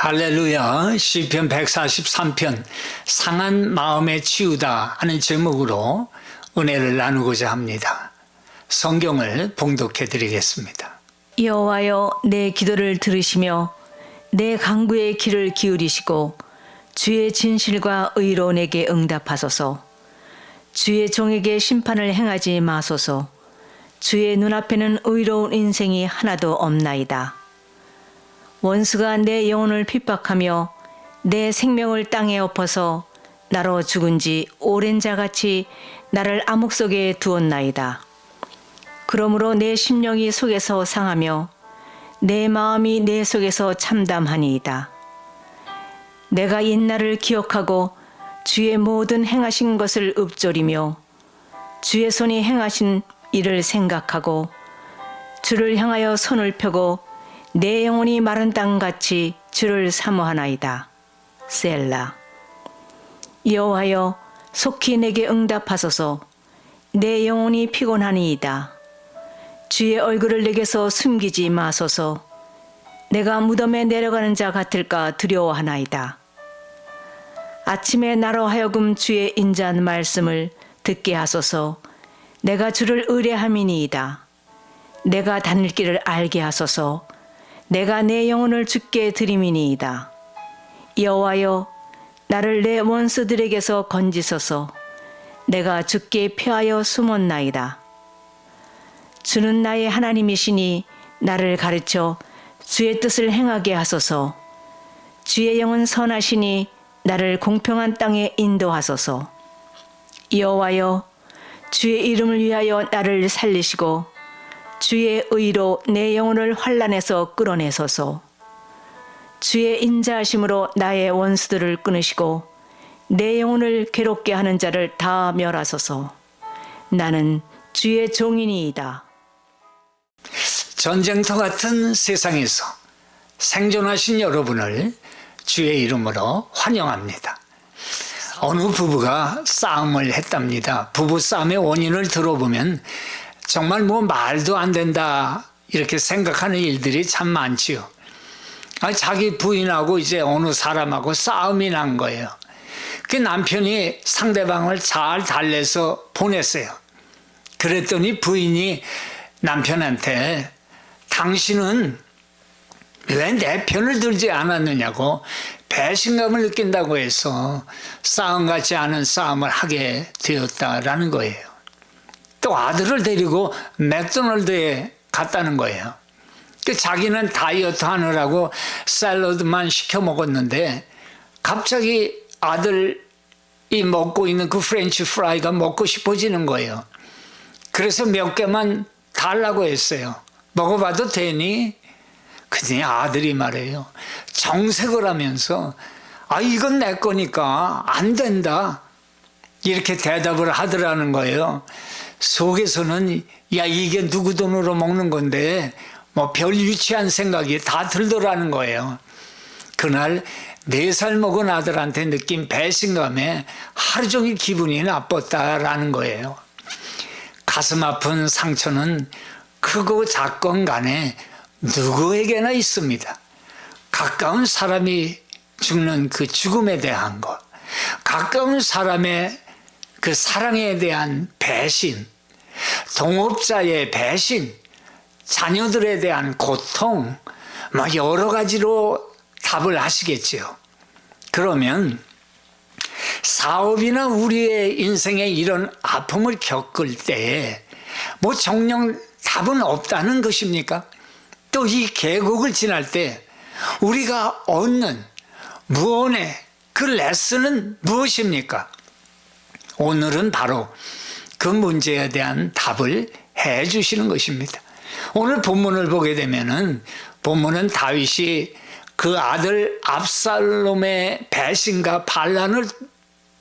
할렐루야. 시편 143편 상한 마음에 치유다 하는 제목으로 은혜를 나누고자 합니다. 성경을 봉독해 드리겠습니다. 여호와여, 내 기도를 들으시며 내 간구의 귀를 기울이시고 주의 진실과 의로 내게 응답하소서. 주의 종에게 심판을 행하지 마소서. 주의 눈앞에는 의로운 인생이 하나도 없나이다. 원수가 내 영혼을 핍박하며 내 생명을 땅에 엎어서 나로 죽은 지 오랜 자같이 나를 암흑 속에 두었나이다. 그러므로 내 심령이 속에서 상하며 내 마음이 내 속에서 참담하니이다. 내가 옛날을 기억하고 주의 모든 행하신 것을 읊조리며 주의 손이 행하신 일을 생각하고 주를 향하여 손을 펴고 내 영혼이 마른 땅같이 주를 사모하나이다. 셀라. 여호와여, 속히 내게 응답하소서. 내 영혼이 피곤하니이다. 주의 얼굴을 내게서 숨기지 마소서. 내가 무덤에 내려가는 자 같을까 두려워하나이다. 아침에 나로 하여금 주의 인자한 말씀을 듣게 하소서. 내가 주를 의뢰함이니이다. 내가 다닐 길을 알게 하소서. 내가 내 영혼을 주께 드림이니이다. 여호와여, 나를 내 원수들에게서 건지소서. 내가 주께 피하여 숨었나이다. 주는 나의 하나님이시니 나를 가르쳐 주의 뜻을 행하게 하소서. 주의 영은 선하시니 나를 공평한 땅에 인도하소서. 여호와여, 주의 이름을 위하여 나를 살리시고 주의 의로 내 영혼을 환난에서 끌어내소서. 주의 인자하심으로 나의 원수들을 끊으시고 내 영혼을 괴롭게 하는 자를 다 멸하소서. 나는 주의 종이니이다. 전쟁터 같은 세상에서 생존하신 여러분을 주의 이름으로 환영합니다. 어느 부부가 싸움을 했답니다. 부부 싸움의 원인을 들어보면 정말 말도 안 된다 이렇게 생각하는 일들이 참 많지요. 자기 부인하고 이제 어느 사람하고 싸움이 난 거예요. 그 남편이 상대방을 잘 달래서 보냈어요. 그랬더니 부인이 남편한테 당신은 왜 내 편을 들지 않았느냐고 배신감을 느낀다고 해서 싸움 같지 않은 싸움을 하게 되었다라는 거예요. 또 아들을 데리고 맥도날드에 갔다는 거예요. 자기는 다이어트 하느라고 샐러드만 시켜 먹었는데 갑자기 아들이 먹고 있는 그 프렌치 프라이가 먹고 싶어지는 거예요. 그래서 몇 개만 달라고 했어요. 먹어봐도 되니? 그랬더니 아들이 말해요. 정색을 하면서 이건 내 거니까 안 된다. 이렇게 대답을 하더라는 거예요. 속에서는 이게 누구 돈으로 먹는 건데 별 유치한 생각이 다 들더라는 거예요. 그날 4살 먹은 아들한테 느낀 배신감에 하루 종일 기분이 나빴다라는 거예요. 가슴 아픈 상처는 크고 작건 간에 누구에게나 있습니다. 가까운 사람이 죽는 그 죽음에 대한 것, 가까운 사람의 그 사랑에 대한 배신, 동업자의 배신, 자녀들에 대한 고통, 여러 가지로 답을 하시겠지요. 그러면 사업이나 우리의 인생에 이런 아픔을 겪을 때에 정녕 답은 없다는 것입니까? 또 이 계곡을 지날 때 우리가 얻는 무언의 그 레슨은 무엇입니까? 오늘은 바로 그 문제에 대한 답을 해 주시는 것입니다. 오늘 본문을 보게 되면은 본문은 다윗이 그 아들 압살롬의 배신과 반란을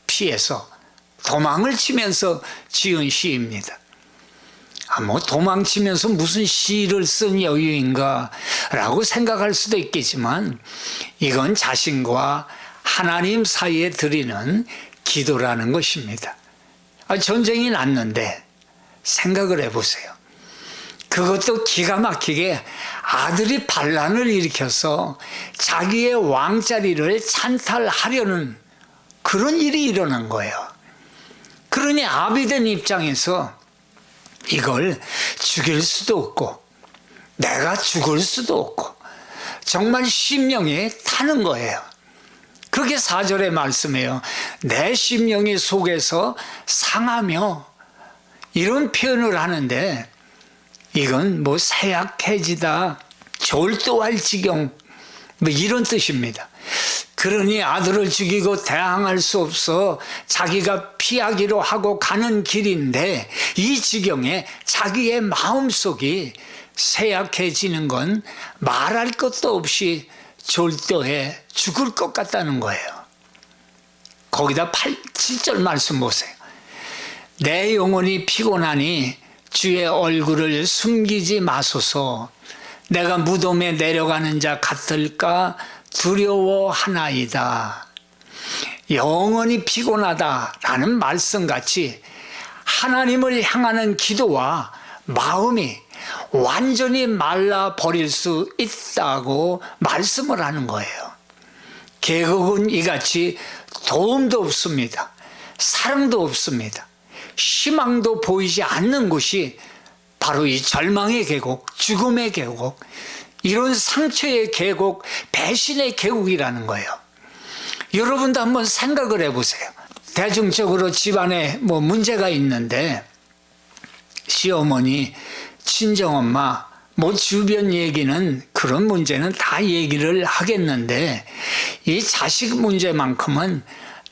피해서 도망을 치면서 지은 시입니다. 도망치면서 무슨 시를 쓴 여유인가 라고 생각할 수도 있겠지만 이건 자신과 하나님 사이에 드리는 기도라는 것입니다. 전쟁이 났는데 생각을 해보세요. 그것도 기가 막히게 아들이 반란을 일으켜서 자기의 왕자리를 찬탈하려는 그런 일이 일어난 거예요. 그러니 아비된 입장에서 이걸 죽일 수도 없고 내가 죽을 수도 없고 정말 심령이 타는 거예요. 그게 4절의 말씀이에요. 내 심령이 속에서 상하며, 이런 표현을 하는데 이건 뭐 쇠약해지다, 졸도할 지경, 뭐 이런 뜻입니다. 그러니 아들을 죽이고 대항할 수 없어 자기가 피하기로 하고 가는 길인데 이 지경에 자기의 마음속이 쇠약해지는 건 말할 것도 없이 졸도해 죽을 것 같다는 거예요. 거기다 7절 말씀 보세요. 내 영혼이 피곤하니 주의 얼굴을 숨기지 마소서. 내가 무덤에 내려가는 자 같을까 두려워하나이다. 영원히 피곤하다라는 말씀같이 하나님을 향하는 기도와 마음이 완전히 말라버릴 수 있다고 말씀을 하는 거예요. 계곡은 이같이 도움도 없습니다. 사랑도 없습니다. 희망도 보이지 않는 곳이 바로 이 절망의 계곡, 죽음의 계곡, 이런 상처의 계곡, 배신의 계곡이라는 거예요. 여러분도 한번 생각을 해보세요. 대중적으로 집안에 뭐 문제가 있는데 시어머니, 친정엄마, 뭐 주변 얘기는 그런 문제는 다 얘기를 하겠는데 이 자식 문제만큼은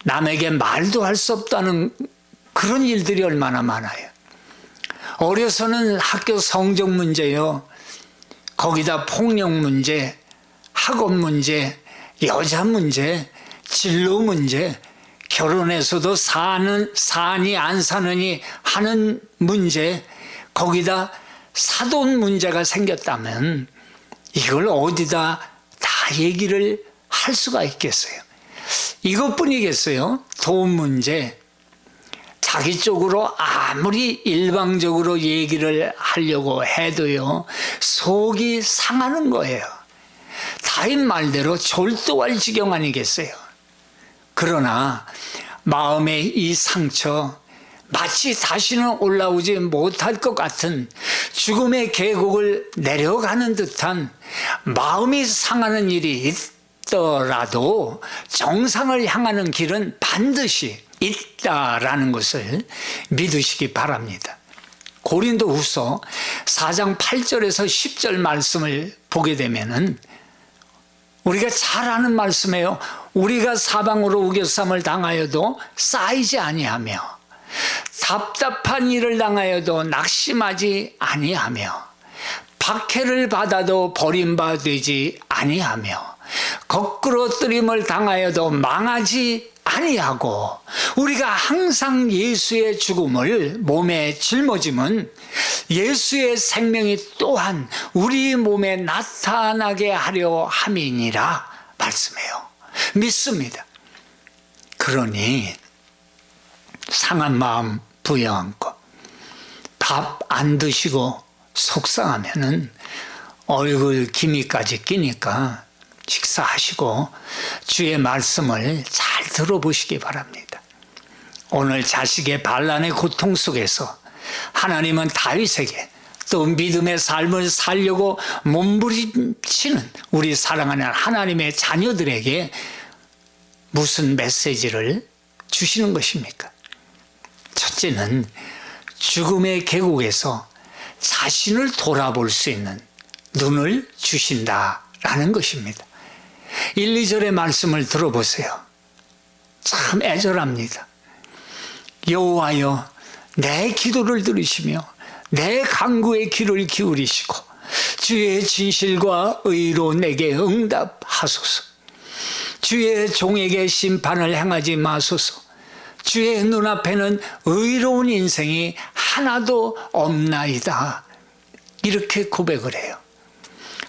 남에게 말도 할 수 없다는 그런 일들이 얼마나 많아요. 어려서는 학교 성적 문제요, 거기다 폭력 문제, 학업 문제, 여자 문제, 진로 문제, 결혼해서도 사니 안 사느니 하는 문제, 거기다 사돈 문제가 생겼다면 이걸 어디다 다 얘기를 할 수가 있겠어요? 이것뿐이겠어요? 돈 문제, 자기 쪽으로 아무리 일방적으로 얘기를 하려고 해도요, 속이 상하는 거예요. 다인 말대로 졸도할 지경 아니겠어요? 그러나 마음의 이 상처, 마치 다시는 올라오지 못할 것 같은 죽음의 계곡을 내려가는 듯한 마음이 상하는 일이 있더라도 정상을 향하는 길은 반드시 있다라는 것을 믿으시기 바랍니다. 고린도후서 4장 8절에서 10절 말씀을 보게 되면은 우리가 잘 아는 말씀이에요. 우리가 사방으로 우겨쌈을 당하여도 쌓이지 아니하며 답답한 일을 당하여도 낙심하지 아니하며 박해를 받아도 버림받지 아니하며 거꾸로 뜨림을 당하여도 망하지 아니하고 우리가 항상 예수의 죽음을 몸에 짊어지면 예수의 생명이 또한 우리 몸에 나타나게 하려 함이니라 말씀해요. 믿습니다. 그러니 상한 마음 부여안고 밥 안 드시고 속상하면은 얼굴 기미까지 끼니까 식사하시고 주의 말씀을 잘 들어보시기 바랍니다. 오늘 자식의 반란의 고통 속에서 하나님은 다윗에게 또 믿음의 삶을 살려고 몸부림치는 우리 사랑하는 하나님의 자녀들에게 무슨 메시지를 주시는 것입니까? 첫째는 죽음의 계곡에서 자신을 돌아볼 수 있는 눈을 주신다라는 것입니다. 1, 2절의 말씀을 들어보세요. 참 애절합니다. 여호와여 내 기도를 들으시며 내 간구의 귀를 기울이시고 주의 진실과 의로 내게 응답하소서. 주의 종에게 심판을 행하지 마소서. 주의 눈앞에는 의로운 인생이 하나도 없나이다. 이렇게 고백을 해요.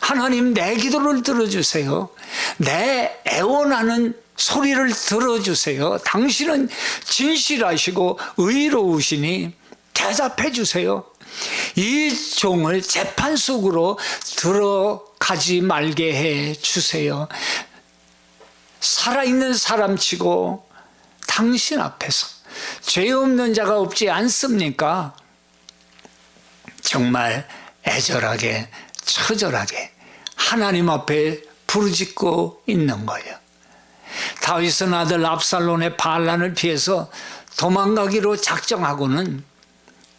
하나님 내 기도를 들어주세요. 내 애원하는 소리를 들어주세요. 당신은 진실하시고 의로우시니 대답해 주세요. 이 종을 재판 속으로 들어가지 말게 해 주세요. 살아있는 사람치고 당신 앞에서 죄 없는 자가 없지 않습니까? 정말 애절하게 처절하게 하나님 앞에 부르짖고 있는 거예요. 다윗은 아들 압살롬의 반란을 피해서 도망가기로 작정하고는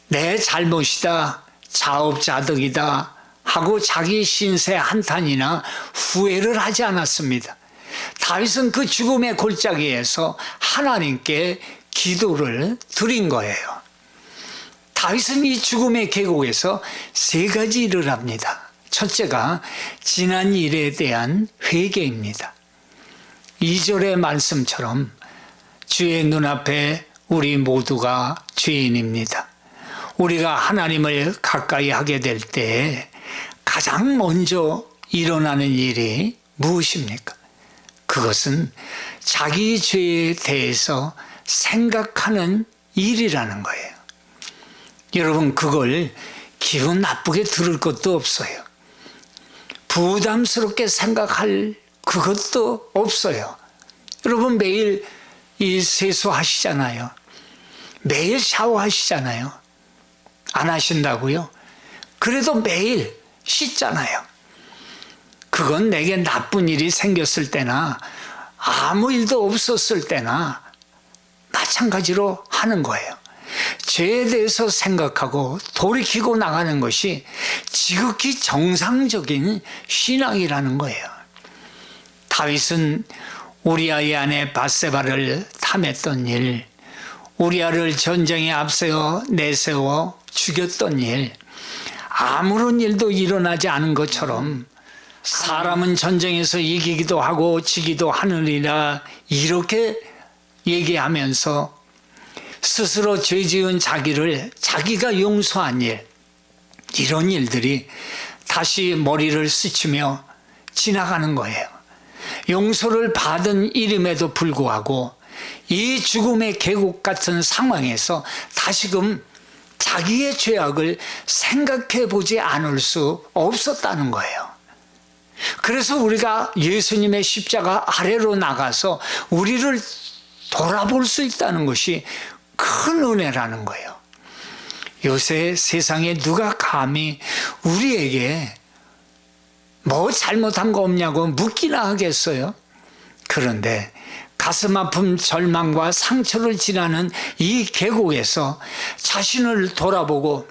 내 잘못이다, 자업자득이다 하고 자기 신세 한탄이나 후회를 하지 않았습니다. 다윗은 그 죽음의 골짜기에서 하나님께 기도를 드린 거예요. 다윗은 이 죽음의 계곡에서 세 가지 일을 합니다. 첫째가 지난 일에 대한 회개입니다. 2절의 말씀처럼 주의 눈앞에 우리 모두가 죄인입니다. 우리가 하나님을 가까이 하게 될 때 가장 먼저 일어나는 일이 무엇입니까? 그것은 자기 죄에 대해서 생각하는 일이라는 거예요. 여러분, 그걸 기분 나쁘게 들을 것도 없어요. 부담스럽게 생각할 그것도 없어요. 여러분, 매일 이 세수하시잖아요. 매일 샤워하시잖아요. 안 하신다고요? 그래도 매일 씻잖아요. 그건 내게 나쁜 일이 생겼을 때나 아무 일도 없었을 때나 마찬가지로 하는 거예요. 죄에 대해서 생각하고 돌이키고 나가는 것이 지극히 정상적인 신앙이라는 거예요. 다윗은 우리아의 아내 밧세바를 탐했던 일, 우리아를 전쟁에 앞세워 내세워 죽였던 일, 아무런 일도 일어나지 않은 것처럼 사람은 전쟁에서 이기기도 하고 지기도 하느니라 이렇게 얘기하면서 스스로 죄 지은 자기를 자기가 용서한 일, 이런 일들이 다시 머리를 스치며 지나가는 거예요. 용서를 받은 일임에도 불구하고 이 죽음의 계곡 같은 상황에서 다시금 자기의 죄악을 생각해 보지 않을 수 없었다는 거예요. 그래서 우리가 예수님의 십자가 아래로 나가서 우리를 돌아볼 수 있다는 것이 큰 은혜라는 거예요. 요새 세상에 누가 감히 우리에게 뭐 잘못한 거 없냐고 묻기나 하겠어요? 그런데 가슴 아픈 절망과 상처를 지나는 이 계곡에서 자신을 돌아보고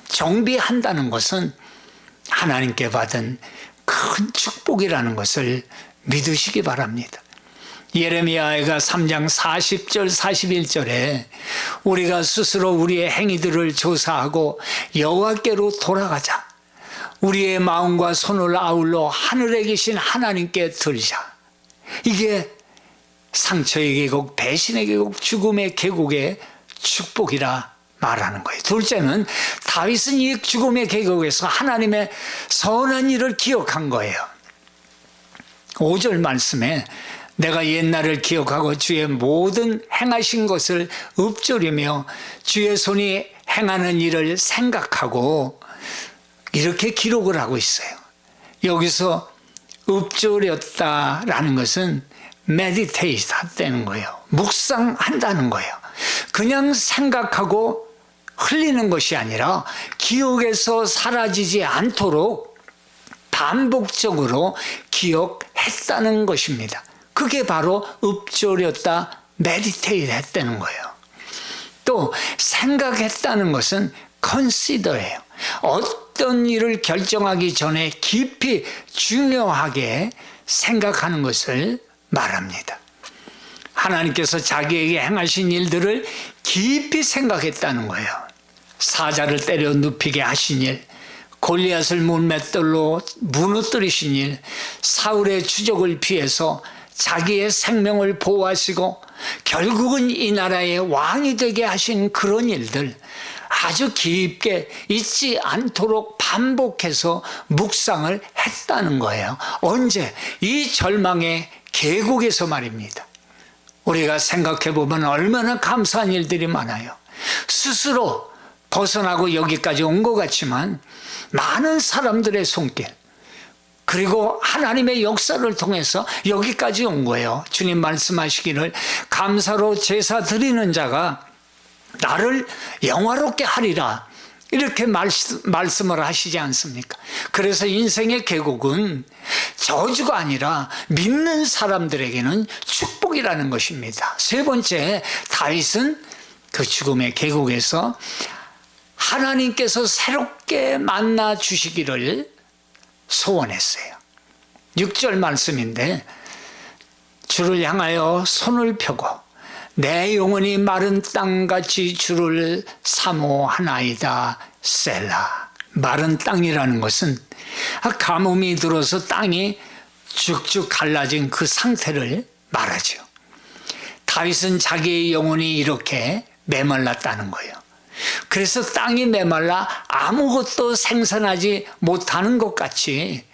정비한다는 것은 하나님께 받은 큰 축복이라는 것을 믿으시기 바랍니다. 예레미야가 3장 40절 41절에 우리가 스스로 우리의 행위들을 조사하고 여호와께로 돌아가자. 우리의 마음과 손을 아울러 하늘에 계신 하나님께 들자. 이게 상처의 계곡, 배신의 계곡, 죽음의 계곡의 축복이라 말하는 거예요. 둘째는 다윗은 이 죽음의 계곡에서 하나님의 선한 일을 기억한 거예요. 5절 말씀에 내가 옛날을 기억하고 주의 모든 행하신 것을 읊조리며 주의 손이 행하는 일을 생각하고 이렇게 기록을 하고 있어요. 여기서 읊조렸다라는 것은 메디테이트 한다는 거예요. 묵상한다는 거예요. 그냥 생각하고 흘리는 것이 아니라 기억에서 사라지지 않도록 반복적으로 기억했다는 것입니다. 그게 바로 읊조렸다, 메디테이트 했다는 거예요. 또 생각했다는 것은 consider예요. 어떤 일을 결정하기 전에 깊이 중요하게 생각하는 것을 말합니다. 하나님께서 자기에게 행하신 일들을 깊이 생각했다는 거예요. 사자를 때려 눕히게 하신 일, 골리앗을 문맷돌로 무너뜨리신 일, 사울의 추적을 피해서 자기의 생명을 보호하시고 결국은 이 나라의 왕이 되게 하신 그런 일들 아주 깊게 잊지 않도록 반복해서 묵상을 했다는 거예요. 언제? 이 절망의 계곡에서 말입니다. 우리가 생각해 보면 얼마나 감사한 일들이 많아요. 스스로 벗어나고 여기까지 온 것 같지만 많은 사람들의 손길 그리고 하나님의 역사를 통해서 여기까지 온 거예요. 주님 말씀하시기를 감사로 제사 드리는 자가 나를 영화롭게 하리라 이렇게 말씀을 하시지 않습니까? 그래서 인생의 계곡은 저주가 아니라 믿는 사람들에게는 축복이라는 것입니다. 세 번째, 다윗은 그 죽음의 계곡에서 하나님께서 새롭게 만나 주시기를 소원했어요. 6절 말씀인데 주를 향하여 손을 펴고 내 영혼이 마른 땅같이 주를 사모하나이다 셀라. 마른 땅이라는 것은 가뭄이 들어서 땅이 쭉쭉 갈라진 그 상태를 말하죠. 다윗은 자기의 영혼이 이렇게 메말랐다는 거예요. 그래서 땅이 메말라 아무것도 생산하지 못하는 것 같이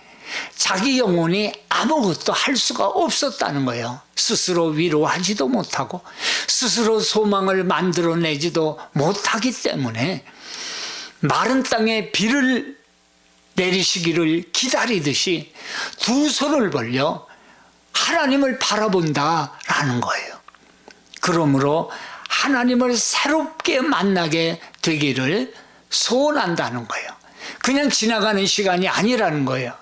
자기 영혼이 아무것도 할 수가 없었다는 거예요. 스스로 위로하지도 못하고 스스로 소망을 만들어내지도 못하기 때문에 마른 땅에 비를 내리시기를 기다리듯이 두 손을 벌려 하나님을 바라본다라는 거예요. 그러므로 하나님을 새롭게 만나게 되기를 소원한다는 거예요. 그냥 지나가는 시간이 아니라는 거예요.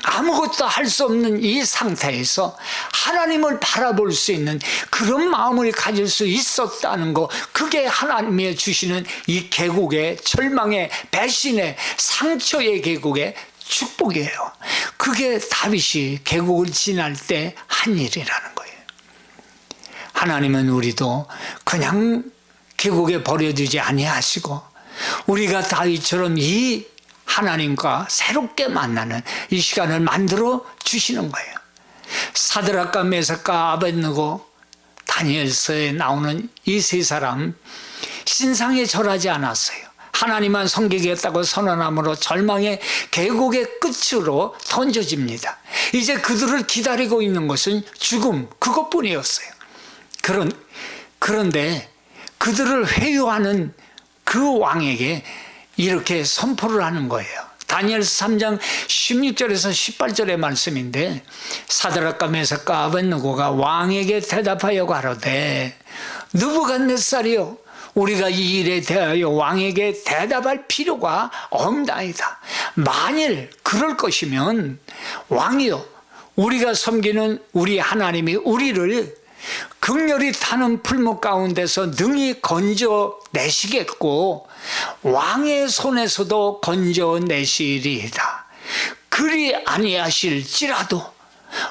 아무것도 할 수 없는 이 상태에서 하나님을 바라볼 수 있는 그런 마음을 가질 수 있었다는 거, 그게 하나님이 주시는 이 계곡의 절망의 배신의 상처의 계곡의 축복이에요. 그게 다윗이 계곡을 지날 때 한 일이라는 거예요. 하나님은 우리도 그냥 계곡에 버려두지 아니하시고 우리가 다윗처럼 이 하나님과 새롭게 만나는 이 시간을 만들어 주시는 거예요. 사드락과 메삭과 아벳느고 다니엘서에 나오는 이 세 사람 신상에 절하지 않았어요. 하나님만 섬기겠다고 선언함으로 절망의 계곡의 끝으로 던져집니다. 이제 그들을 기다리고 있는 것은 죽음 그것뿐이었어요. 그런데 그들을 회유하는 그 왕에게 이렇게 선포를 하는 거예요. 다니엘서 3장 16절에서 18절의 말씀인데 사드락과 메삭과 아벳느고가 왕에게 대답하여 가로되 느부갓네살이요 우리가 이 일에 대하여 왕에게 대답할 필요가 없나이다. 만일 그럴 것이면 왕이요 우리가 섬기는 우리 하나님이 우리를 극렬히 타는 풀목 가운데서 능히 건져내시겠고 왕의 손에서도 건져내시리이다. 그리 아니하실지라도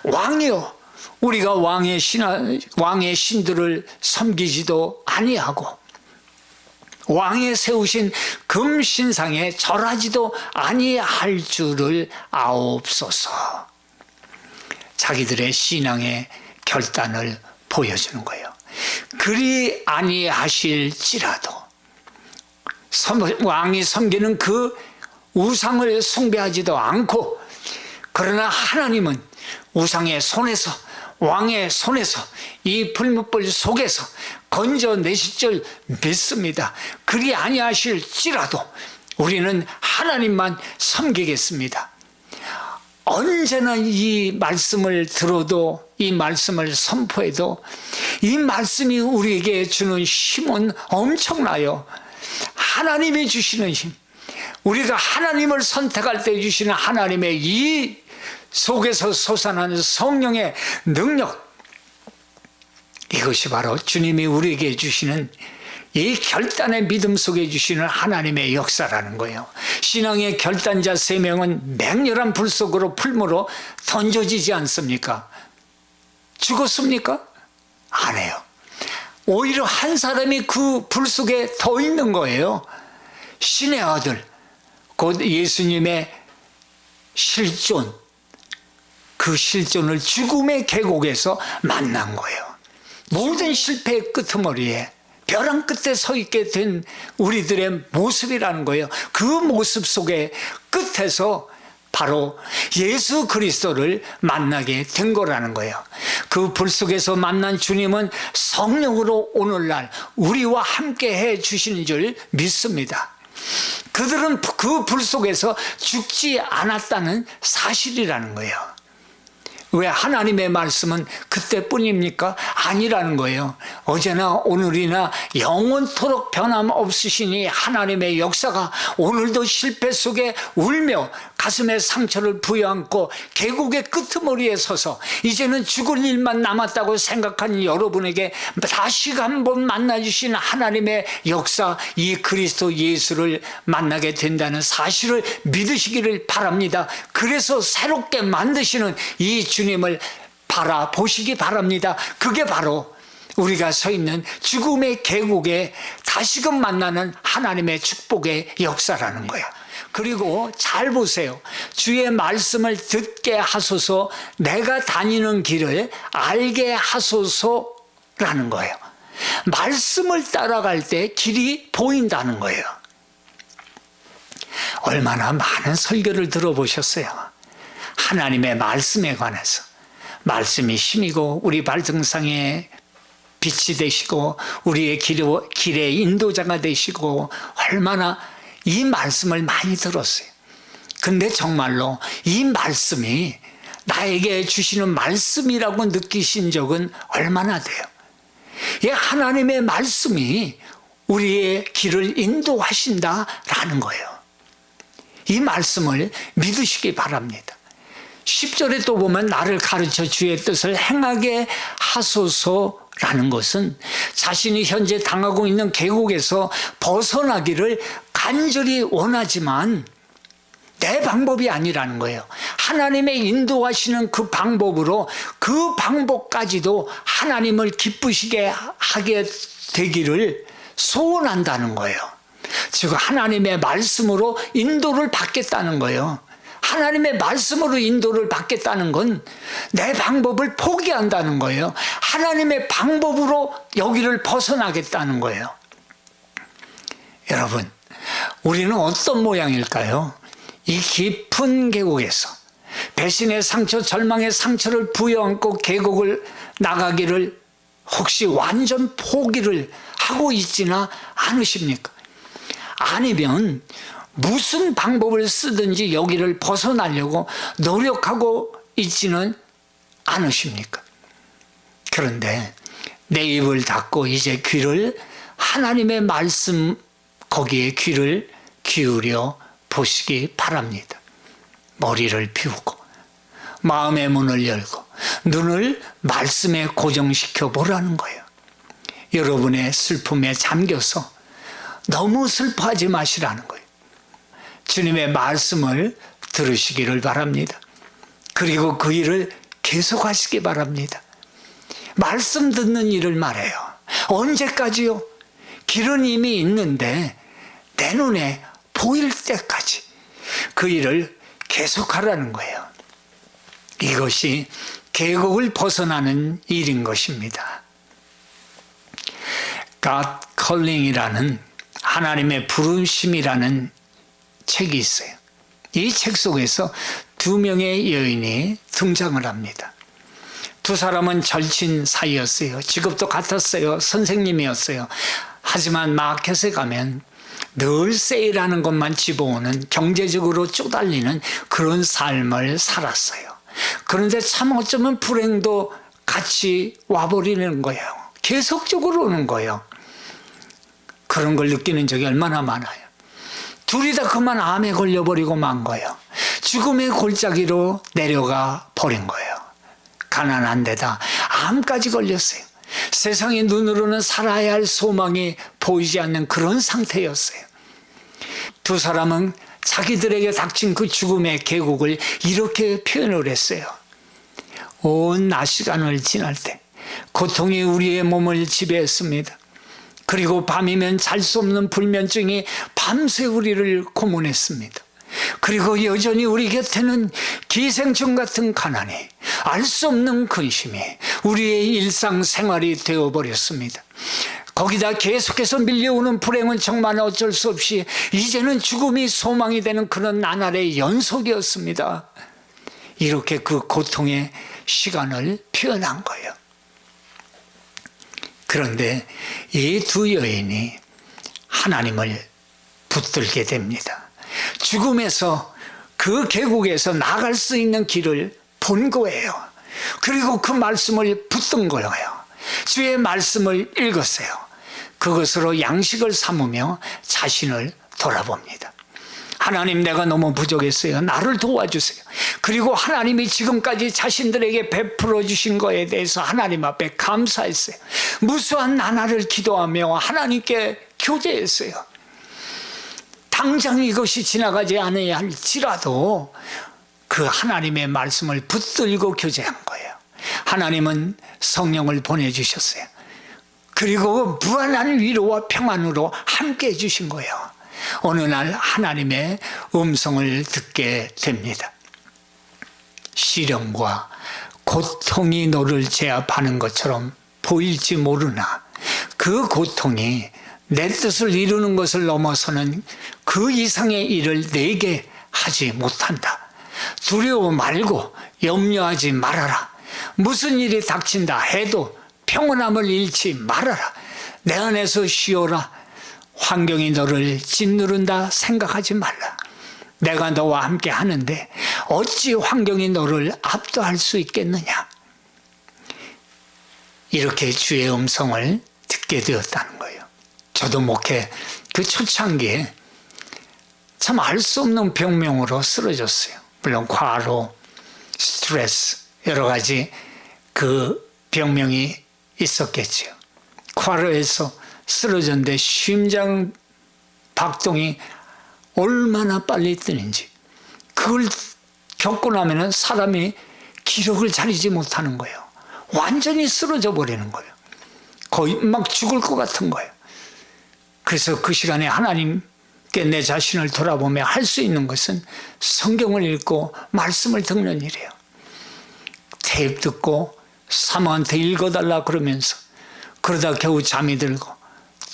왕이요 우리가 왕의 신들을 섬기지도 아니하고 왕의 세우신 금신상에 절하지도 아니할 줄을 아옵소서. 자기들의 신앙의 결단을 보여주는 거예요. 그리 아니하실지라도 왕이 섬기는 그 우상을 숭배하지도 않고 그러나 하나님은 우상의 손에서 왕의 손에서 이 불못불 속에서 건져내실 줄 믿습니다. 그리 아니하실지라도 우리는 하나님만 섬기겠습니다. 언제나 이 말씀을 들어도 이 말씀을 선포해도 이 말씀이 우리에게 주는 힘은 엄청나요. 하나님이 주시는 힘, 우리가 하나님을 선택할 때 주시는 하나님의 이 속에서 솟아나는 성령의 능력, 이것이 바로 주님이 우리에게 주시는 이 결단의 믿음 속에 주시는 하나님의 역사라는 거예요. 신앙의 결단자 3명은 맹렬한 불 속으로 풀무로 던져지지 않습니까? 죽었습니까? 안 해요. 오히려 한 사람이 그 불 속에 더 있는 거예요. 신의 아들, 곧 예수님의 실존, 그 실존을 죽음의 계곡에서 만난 거예요. 모든 실패의 끄트머리에 벼랑 끝에 서 있게 된 우리들의 모습이라는 거예요. 그 모습 속에 끝에서 바로 예수 그리스도를 만나게 된 거라는 거예요. 그 불 속에서 만난 주님은 성령으로 오늘날 우리와 함께 해 주시는 줄 믿습니다. 그들은 그 불 속에서 죽지 않았다는 사실이라는 거예요. 왜 하나님의 말씀은 그때뿐입니까? 아니라는 거예요. 어제나 오늘이나 영원토록 변함없으시니 하나님의 역사가 오늘도 실패 속에 울며 가슴에 상처를 부여안고 계곡의 끄트머리에 서서 이제는 죽을 일만 남았다고 생각하는 여러분에게 다시 한번 만나주신 하나님의 역사, 이 그리스도 예수를 만나게 된다는 사실을 믿으시기를 바랍니다. 그래서 새롭게 만드시는 이 주님을 바라보시기 바랍니다. 그게 바로 우리가 서 있는 죽음의 계곡에 다시금 만나는 하나님의 축복의 역사라는 거야. 그리고 잘 보세요. 주의 말씀을 듣게 하소서, 내가 다니는 길을 알게 하소서라는 거예요. 말씀을 따라갈 때 길이 보인다는 거예요. 얼마나 많은 설교를 들어보셨어요. 하나님의 말씀에 관해서. 말씀이 힘이고 우리 발등상에 빛이 되시고 우리의 길의 인도자가 되시고, 얼마나 이 말씀을 많이 들었어요. 근데 정말로 이 말씀이 나에게 주시는 말씀이라고 느끼신 적은 얼마나 돼요? 예, 하나님의 말씀이 우리의 길을 인도하신다라는 거예요. 이 말씀을 믿으시기 바랍니다. 10절에 또 보면 나를 가르쳐 주의 뜻을 행하게 하소서라는 것은 자신이 현재 당하고 있는 계곡에서 벗어나기를 간절히 원하지만 내 방법이 아니라는 거예요. 하나님의 인도하시는 그 방법으로 그 방법까지도 하나님을 기쁘시게 하게 되기를 소원한다는 거예요. 즉 하나님의 말씀으로 인도를 받겠다는 거예요. 하나님의 말씀으로 인도를 받겠다는 건 내 방법을 포기한다는 거예요. 하나님의 방법으로 여기를 벗어나겠다는 거예요. 여러분, 우리는 어떤 모양일까요? 이 깊은 계곡에서 배신의 상처, 절망의 상처를 부여안고 계곡을 나가기를 혹시 완전 포기를 하고 있지나 않으십니까? 아니면 무슨 방법을 쓰든지 여기를 벗어나려고 노력하고 있지는 않으십니까? 그런데 내 입을 닫고 이제 귀를, 하나님의 말씀 거기에 귀를 기울여 보시기 바랍니다. 머리를 비우고 마음의 문을 열고 눈을 말씀에 고정시켜 보라는 거예요. 여러분의 슬픔에 잠겨서 너무 슬퍼하지 마시라는 거예요. 주님의 말씀을 들으시기를 바랍니다. 그리고 그 일을 계속하시기 바랍니다. 말씀 듣는 일을 말해요. 언제까지요? 길은 이미 있는데 내 눈에 보일 때까지 그 일을 계속하라는 거예요. 이것이 계곡을 벗어나는 일인 것입니다. God Calling이라는 하나님의 부르심이라는 책이 있어요. 이 책 속에서 두 명의 여인이 등장을 합니다. 두 사람은 절친 사이였어요. 직업도 같았어요. 선생님이었어요. 하지만 마켓에 가면 늘 세일하는 것만 집어오는, 경제적으로 쪼달리는 그런 삶을 살았어요. 그런데 참 어쩌면 불행도 같이 와버리는 거예요. 계속적으로 오는 거예요. 그런 걸 느끼는 적이 얼마나 많아요. 둘이 다 그만 암에 걸려버리고 만 거예요. 죽음의 골짜기로 내려가 버린 거예요. 가난한 데다 암까지 걸렸어요. 세상의 눈으로는 살아야 할 소망이 보이지 않는 그런 상태였어요. 두 사람은 자기들에게 닥친 그 죽음의 계곡을 이렇게 표현을 했어요. 온 낮 시간을 지날 때 고통이 우리의 몸을 지배했습니다. 그리고 밤이면 잘 수 없는 불면증이 밤새 우리를 고문했습니다. 그리고 여전히 우리 곁에는 기생충 같은 가난이, 알 수 없는 근심이 우리의 일상생활이 되어버렸습니다. 거기다 계속해서 밀려오는 불행은 정말 어쩔 수 없이 이제는 죽음이 소망이 되는 그런 나날의 연속이었습니다. 이렇게 그 고통의 시간을 표현한 거예요. 그런데 이 두 여인이 하나님을 붙들게 됩니다. 죽음에서 그 계곡에서 나갈 수 있는 길을 본 거예요. 그리고 그 말씀을 붙든 거예요. 주의 말씀을 읽었어요. 그것으로 양식을 삼으며 자신을 돌아봅니다. 하나님, 내가 너무 부족했어요. 나를 도와주세요. 그리고 하나님이 지금까지 자신들에게 베풀어 주신 거에 대해서 하나님 앞에 감사했어요. 무수한 나날을 기도하며 하나님께 교제했어요. 당장 이것이 지나가지 않아야 할지라도 그 하나님의 말씀을 붙들고 교제한 거예요. 하나님은 성령을 보내주셨어요. 그리고 무한한 위로와 평안으로 함께 해주신 거예요. 어느 날 하나님의 음성을 듣게 됩니다. 시련과 고통이 너를 제압하는 것처럼 보일지 모르나 그 고통이 내 뜻을 이루는 것을 넘어서는 그 이상의 일을 내게 하지 못한다. 두려워 말고 염려하지 말아라. 무슨 일이 닥친다 해도 평온함을 잃지 말아라. 내 안에서 쉬어라. 환경이 너를 짓누른다 생각하지 말라. 내가 너와 함께 하는데 어찌 환경이 너를 압도할 수 있겠느냐. 이렇게 주의 음성을 듣게 되었다는 거예요. 저도 목회 그 초창기에 참 알 수 없는 병명으로 쓰러졌어요. 물론 과로, 스트레스, 여러 가지 그 병명이 있었겠지요. 과로에서 쓰러졌는데 심장 박동이 얼마나 빨리 뛰는지, 그걸 겪고 나면 사람이 기력을 차리지 못하는 거예요. 완전히 쓰러져 버리는 거예요. 거의 막 죽을 것 같은 거예요. 그래서 그 시간에 하나님께 내 자신을 돌아보며 할 수 있는 것은 성경을 읽고 말씀을 듣는 일이에요. 테이프 듣고 사모한테 읽어달라 그러면서 그러다 겨우 잠이 들고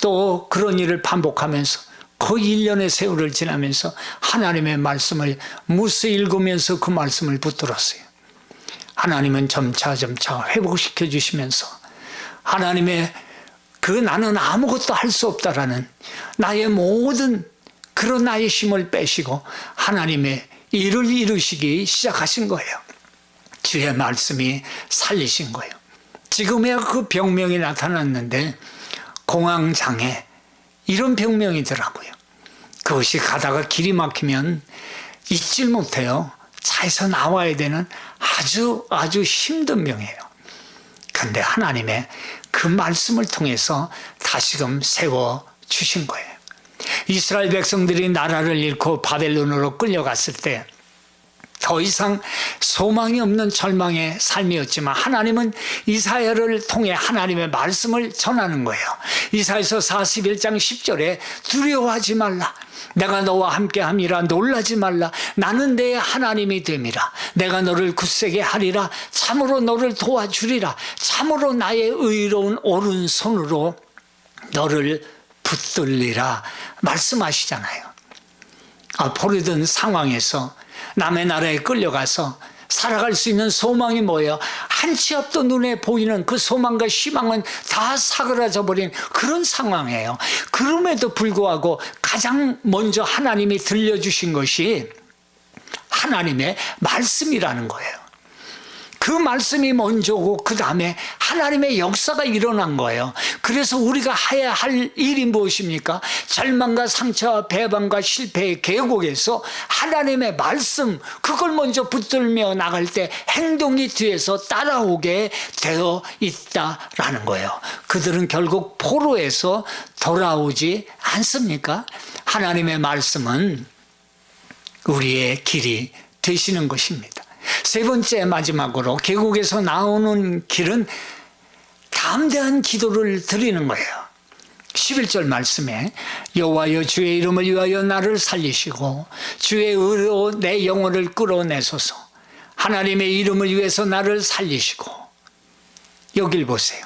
또 그런 일을 반복하면서 거의 1년의 세월을 지나면서 하나님의 말씀을 무수 읽으면서 그 말씀을 붙들었어요. 하나님은 점차 회복시켜 주시면서 하나님의 그 나는 아무것도 할 수 없다라는 나의 모든 그런 나의 힘을 빼시고 하나님의 일을 이루시기 시작하신 거예요. 주의 말씀이 살리신 거예요. 지금의 그 병명이 나타났는데 공황장애 이런 병명이더라고요. 그것이 가다가 길이 막히면 잊질 못해요. 차에서 나와야 되는 아주 힘든 병이에요. 그런데 하나님의 그 말씀을 통해서 다시금 세워주신 거예요. 이스라엘 백성들이 나라를 잃고 바벨론으로 끌려갔을 때 더 이상 소망이 없는 절망의 삶이었지만 하나님은 이사야를 통해 하나님의 말씀을 전하는 거예요. 이사야서 41장 10절에 두려워하지 말라. 내가 너와 함께함이라. 놀라지 말라. 나는 내 하나님이 됨이라. 내가 너를 굳세게 하리라. 참으로 너를 도와주리라. 참으로 나의 의로운 오른손으로 너를 붙들리라 말씀하시잖아요. 포로된 상황에서 남의 나라에 끌려가서 살아갈 수 있는 소망이 뭐예요? 한 치 앞도 눈에 보이는 그 소망과 희망은 다 사그라져 버린 그런 상황이에요. 그럼에도 불구하고 가장 먼저 하나님이 들려주신 것이 하나님의 말씀이라는 거예요. 그 말씀이 먼저고 그 다음에 하나님의 역사가 일어난 거예요. 그래서 우리가 해야 할 일이 무엇입니까? 절망과 상처와 배반과 실패의 계곡에서 하나님의 말씀, 그걸 먼저 붙들며 나갈 때 행동이 뒤에서 따라오게 되어 있다라는 거예요. 그들은 결국 포로에서 돌아오지 않습니까? 하나님의 말씀은 우리의 길이 되시는 것입니다. 세 번째 마지막으로 계곡에서 나오는 길은 담대한 기도를 드리는 거예요. 11절 말씀에 여호와여 주의 이름을 위하여 나를 살리시고 주의 의로 내 영혼을 끌어내소서. 하나님의 이름을 위해서 나를 살리시고. 여길 보세요.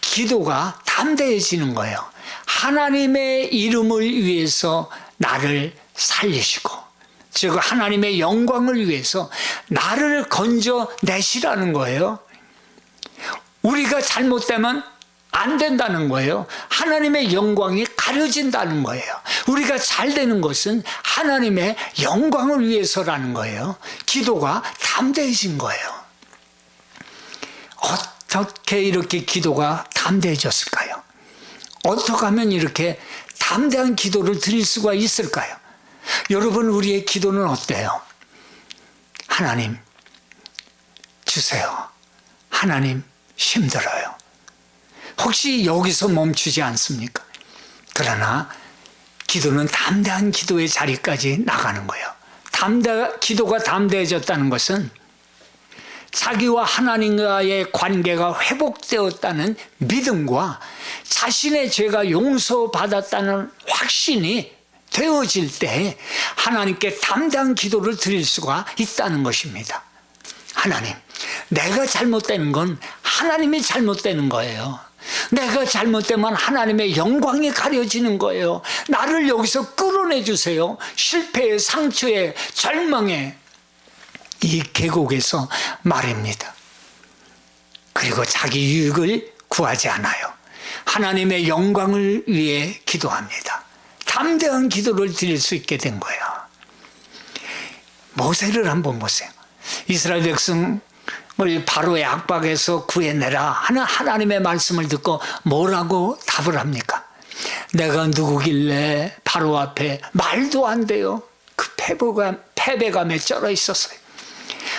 기도가 담대해지는 거예요. 하나님의 이름을 위해서 나를 살리시고 즉 하나님의 영광을 위해서 나를 건져내시라는 거예요. 우리가 잘못되면 안 된다는 거예요. 하나님의 영광이 가려진다는 거예요. 우리가 잘 되는 것은 하나님의 영광을 위해서라는 거예요. 기도가 담대해진 거예요. 어떻게 이렇게 기도가 담대해졌을까요? 어떻게 하면 이렇게 담대한 기도를 드릴 수가 있을까요? 여러분, 우리의 기도는 어때요? 하나님 주세요. 하나님 힘들어요. 혹시 여기서 멈추지 않습니까? 그러나 기도는 담대한 기도의 자리까지 나가는 거예요. 기도가 담대해졌다는 것은 자기와 하나님과의 관계가 회복되었다는 믿음과 자신의 죄가 용서받았다는 확신이 되어질 때 하나님께 담대한 기도를 드릴 수가 있다는 것입니다. 하나님, 내가 잘못되는 건 하나님이 잘못되는 거예요. 내가 잘못되면 하나님의 영광이 가려지는 거예요. 나를 여기서 끌어내 주세요. 실패의 상처에 절망에 이 계곡에서 말입니다. 그리고 자기 유익을 구하지 않아요. 하나님의 영광을 위해 기도합니다. 담대한 기도를 드릴 수 있게 된 거예요. 모세를 한번 보세요. 이스라엘 백성을 바로의 압박에서 구해내라 하는 하나님의 말씀을 듣고 뭐라고 답을 합니까? 내가 누구길래 바로 앞에 말도 안 돼요. 그 패배감에 쩔어 있었어요.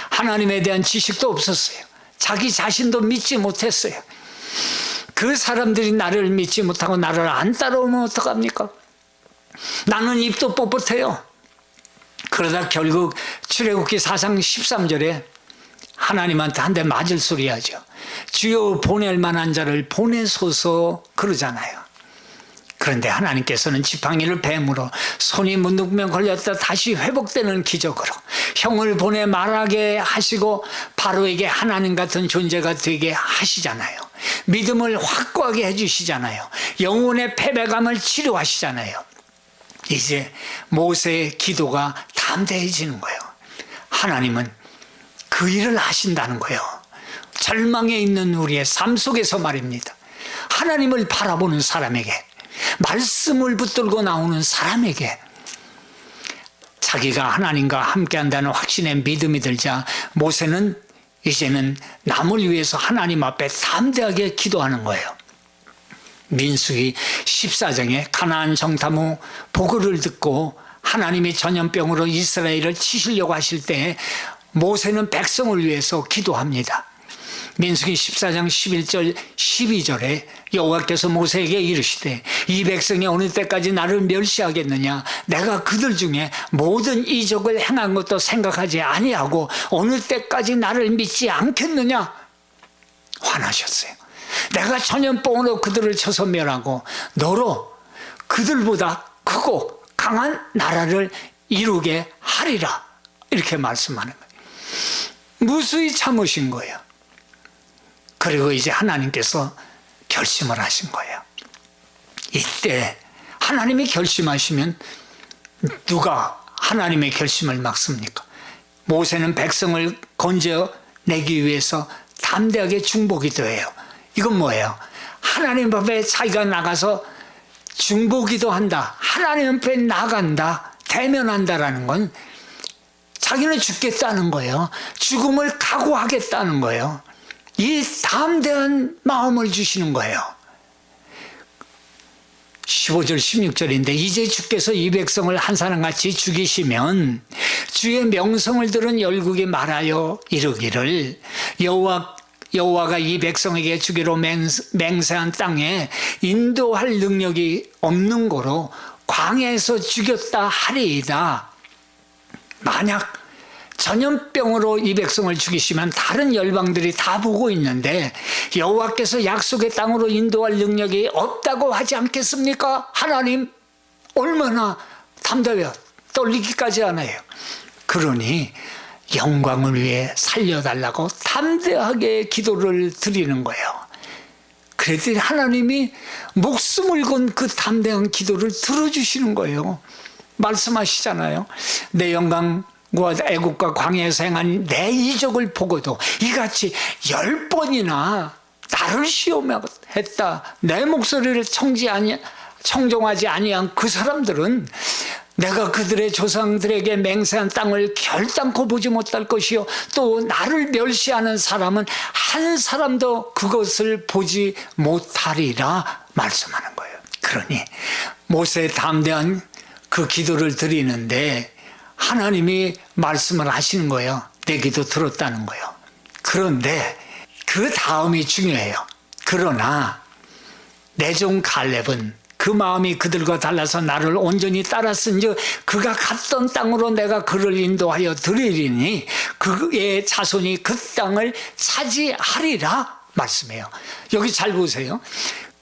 하나님에 대한 지식도 없었어요. 자기 자신도 믿지 못했어요. 그 사람들이 나를 믿지 못하고 나를 안 따라오면 어떡합니까? 나는 입도 뻣뻣해요. 그러다 결국 출애굽기 4장 13절에 하나님한테 한 대 맞을 소리 하죠. 주여 보낼 만한 자를 보내소서 그러잖아요. 그런데 하나님께서는 지팡이를 뱀으로 손이 문득면 걸렸다 다시 회복되는 기적으로 형을 보내 말하게 하시고 바로에게 하나님 같은 존재가 되게 하시잖아요. 믿음을 확고하게 해주시잖아요. 영혼의 패배감을 치료하시잖아요. 이제 모세의 기도가 담대해지는 거예요. 하나님은 그 일을 하신다는 거예요. 절망에 있는 우리의 삶 속에서 말입니다. 하나님을 바라보는 사람에게, 말씀을 붙들고 나오는 사람에게 자기가 하나님과 함께한다는 확신의 믿음이 들자 모세는 이제는 남을 위해서 하나님 앞에 담대하게 기도하는 거예요. 민수기 14장에 가나안 정탐 후 보고를 듣고 하나님이 전염병으로 이스라엘을 치시려고 하실 때 모세는 백성을 위해서 기도합니다. 민수기 14장 11절 12절에 여호와께서 모세에게 이르시되 이 백성이 어느 때까지 나를 멸시하겠느냐? 내가 그들 중에 모든 이적을 행한 것도 생각하지 아니하고 어느 때까지 나를 믿지 않겠느냐? 화나셨어요. 내가 전염병으로 그들을 쳐서 멸하고 너로 그들보다 크고 강한 나라를 이루게 하리라. 이렇게 말씀하는 거예요. 무수히 참으신 거예요. 그리고 이제 하나님께서 결심을 하신 거예요. 이때 하나님이 결심하시면 누가 하나님의 결심을 막습니까? 모세는 백성을 건져내기 위해서 담대하게 중보기도 해요. 이건 뭐예요? 하나님 앞에 자기가 나가서 중보기도 한다. 하나님 앞에 나간다. 대면한다라는 건 자기는 죽겠다는 거예요. 죽음을 각오하겠다는 거예요. 이 담대한 마음을 주시는 거예요. 15절 16절인데 이제 주께서 이 백성을 한 사람같이 죽이시면 주의 명성을 들은 열국이 말하여 이르기를 여호와가 이 백성에게 주기로 맹세한 땅에 인도할 능력이 없는 고로 광야에서 죽였다 하리이다. 만약 전염병으로 이 백성을 죽이시면 다른 열방들이 다 보고 있는데 여호와께서 약속의 땅으로 인도할 능력이 없다고 하지 않겠습니까? 하나님 얼마나 담대해요. 떨리기까지 하네요. 그러니 영광을 위해 살려달라고 담대하게 기도를 드리는 거예요. 그랬더니 하나님이 목숨을 건 그 담대한 기도를 들어주시는 거예요. 말씀하시잖아요. 내 영광과 애국과 광야에서 행한 내 이적을 보고도 이같이 10번이나 나를 시험했다. 내 목소리를 청종하지 아니한 그 사람들은 내가 그들의 조상들에게 맹세한 땅을 결단코 보지 못할 것이요 또 나를 멸시하는 사람은 한 사람도 그것을 보지 못하리라 말씀하는 거예요. 그러니 모세의 담대한 그 기도를 드리는데 하나님이 말씀을 하시는 거예요. 내 기도 들었다는 거예요. 그런데 그 다음이 중요해요. 그러나 내 종 갈렙은 그 마음이 그들과 달라서 나를 온전히 따랐은즉 그가 갔던 땅으로 내가 그를 인도하여 드리리니 그의 자손이 그 땅을 차지하리라 말씀해요. 여기 잘 보세요.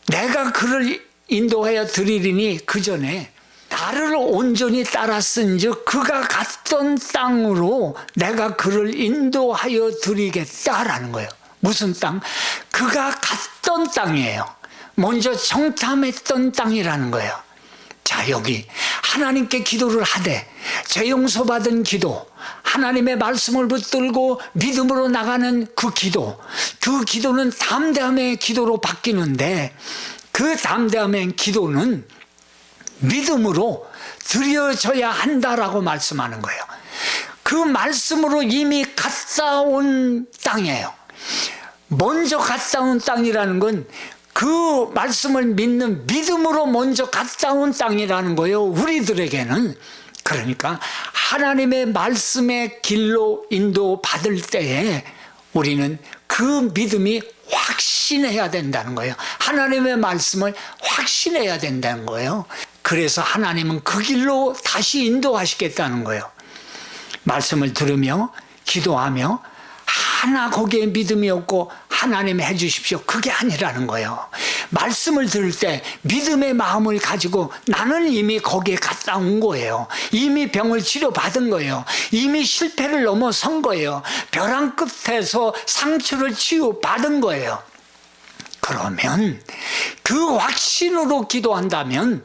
내가 그를 인도하여 드리리니 그 전에 나를 온전히 따랐은즉 그가 갔던 땅으로 내가 그를 인도하여 드리겠다라는 거예요. 무슨 땅? 그가 갔던 땅이에요. 먼저 정탐했던 땅이라는 거예요. 자, 여기 하나님께 기도를 하되 죄 용서받은 기도, 하나님의 말씀을 붙들고 믿음으로 나가는 그 기도는 담대함의 기도로 바뀌는데 그 담대함의 기도는 믿음으로 드려져야 한다라고 말씀하는 거예요. 그 말씀으로 이미 갔다 온 땅이에요. 먼저 갔다 온 땅이라는 건 그 말씀을 믿는 믿음으로 먼저 갔다 온 땅이라는 거예요. 우리들에게는. 그러니까 하나님의 말씀의 길로 인도받을 때에 우리는 그 믿음이 확신해야 된다는 거예요. 하나님의 말씀을 확신해야 된다는 거예요. 그래서 하나님은 그 길로 다시 인도하시겠다는 거예요. 말씀을 들으며 기도하며 하나 거기에 믿음이 없고 하나님 해주십시오. 그게 아니라는 거예요. 말씀을 들을 때 믿음의 마음을 가지고 나는 이미 거기에 갔다 온 거예요. 이미 병을 치료받은 거예요. 이미 실패를 넘어선 거예요. 벼랑 끝에서 상처를 치유받은 거예요. 그러면 그 확신으로 기도한다면,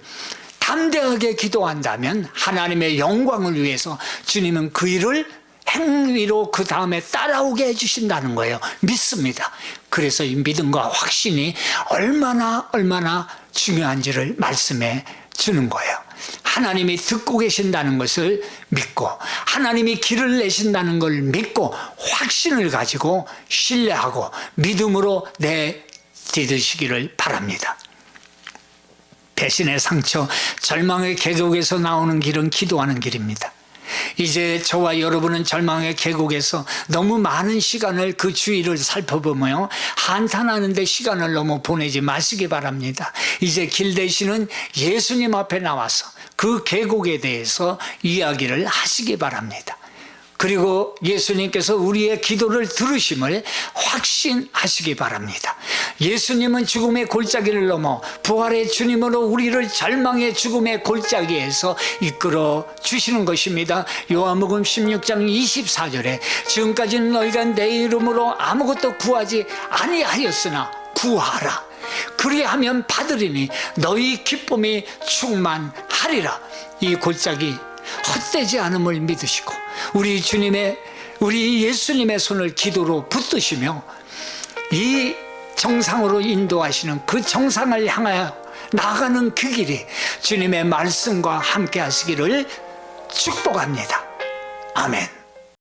담대하게 기도한다면 하나님의 영광을 위해서 주님은 그 일을 행위로 그 다음에 따라오게 해주신다는 거예요. 믿습니다. 그래서 이 믿음과 확신이 얼마나 중요한지를 말씀해 주는 거예요. 하나님이 듣고 계신다는 것을 믿고 하나님이 길을 내신다는 걸 믿고 확신을 가지고 신뢰하고 믿음으로 내딛으시기를 바랍니다. 배신의 상처, 절망의 계곡에서 나오는 길은 기도하는 길입니다. 이제 저와 여러분은 절망의 계곡에서 너무 많은 시간을 그 주위를 살펴보며 한탄하는 데 시간을 너무 보내지 마시기 바랍니다. 이제 길 되시는 예수님 앞에 나와서 그 계곡에 대해서 이야기를 하시기 바랍니다. 그리고 예수님께서 우리의 기도를 들으심을 확신하시기 바랍니다. 예수님은 죽음의 골짜기를 넘어 부활의 주님으로 우리를 절망의 죽음의 골짜기에서 이끌어 주시는 것입니다. 요한복음 16장 24절에 지금까지는 너희가 내 이름으로 아무것도 구하지 아니하였으나 구하라. 그리하면 받으리니 너희 기쁨이 충만하리라. 이 골짜기 헛되지 않음을 믿으시고 우리 예수님의 손을 기도로 붙드시며 이 정상으로 인도하시는 그 정상을 향하여 나아가는 그 길이 주님의 말씀과 함께 하시기를 축복합니다. 아멘.